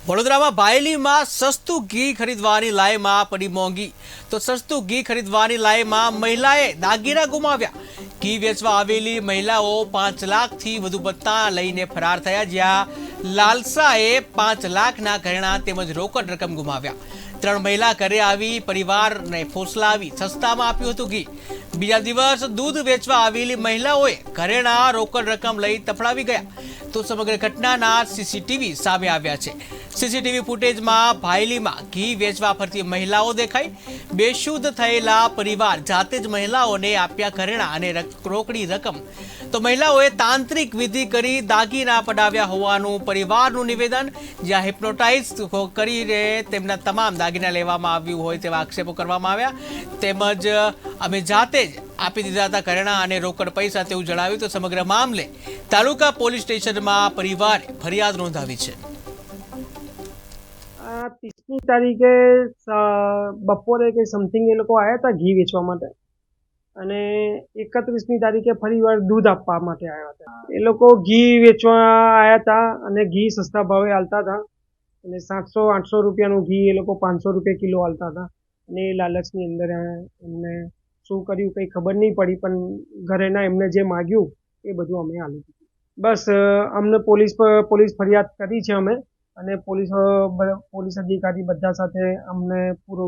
વડોદરામાં બાયલીમાં સસ્તું ઘી ખરીદવાની લાઈમાં પડી મોંઘી તો સસ્તું ઘી ખરીદવાની લાઈમાં મહિલાએ દાગીના ગુમાવ્યા। ઘી વેચવા આવેલી મહિલાઓ 5 લાખથી વધુ પત્તા લઈને ફરાર થયા, જ્યાં લાલસાએ 5 લાખના ઘરેણા તેમજ રોકડ રકમ ગુમાવ્યા। 3 મહિલા ઘરે આવી પરિવારને ફોસલાવી સસ્તામાં આપ્યું હતું ઘી। બીજા દિવસ દૂધ વેચવા આવેલી મહિલાઓએ ઘરેણા રોકડ રકમ લઈ તફડાવી ગયા તો સમગ્ર ઘટનાના સીસીટીવી સામે આવ્યા છે। સીસીટીવી ફૂટેજમાં બાયલીમાં ઘી વેચવા ફરતી મહિલાઓ દેખાઈ। બેશુદ્ધ થયેલા પરિવાર જાતે જ મહિલાઓને આપ્યા ઘરેણા અને રોકડી રકમ તો મહિલાઓએ તાંત્રિક વિધિ કરી દાગીના પડાવ્યા હોવાનું પરિવારનું નિવેદન, જ્યાં હિપ્નોટાઇઝ કરીને તેમના તમામ દાગીના લેવામાં આવ્યું હોય તેવા આક્ષેપો કરવામાં આવ્યા। તેમજ અમે જાતે જ આપી દીધા હતા ઘરેણા અને રોકડ પૈસા તેવું જણાવ્યું। તો સમગ્ર મામલે તાલુકા પોલીસ સ્ટેશનમાં પરિવારે ફરિયાદ નોંધાવી છે। 30મી તારીખે બપોરે કે સમથિંગ એ લોકો આવ્યા હતા ઘી વેચવા માટે, અને 31મી તારીખે ફરી વાર દૂધ આપવા માટે આવ્યા હતા। એ લોકો ઘી વેચવા આવ્યા હતા અને ઘી સસ્તા ભાવે આલતા હતા, અને 700-800 રૂપિયાનું ઘી એ લોકો 500 રૂપિયા કિલો આલતા હતા। અને એ લાલચની અંદર એમને શું કર્યું કંઈ ખબર નહીં પડી, પણ ઘરેના એમને જે માગ્યું એ બધું અમે આલી દીધું। બસ અમને પોલીસ ફરિયાદ કરી છે અમે, અને પોલીસ અધિકારી બધા સાથે અમને પૂરો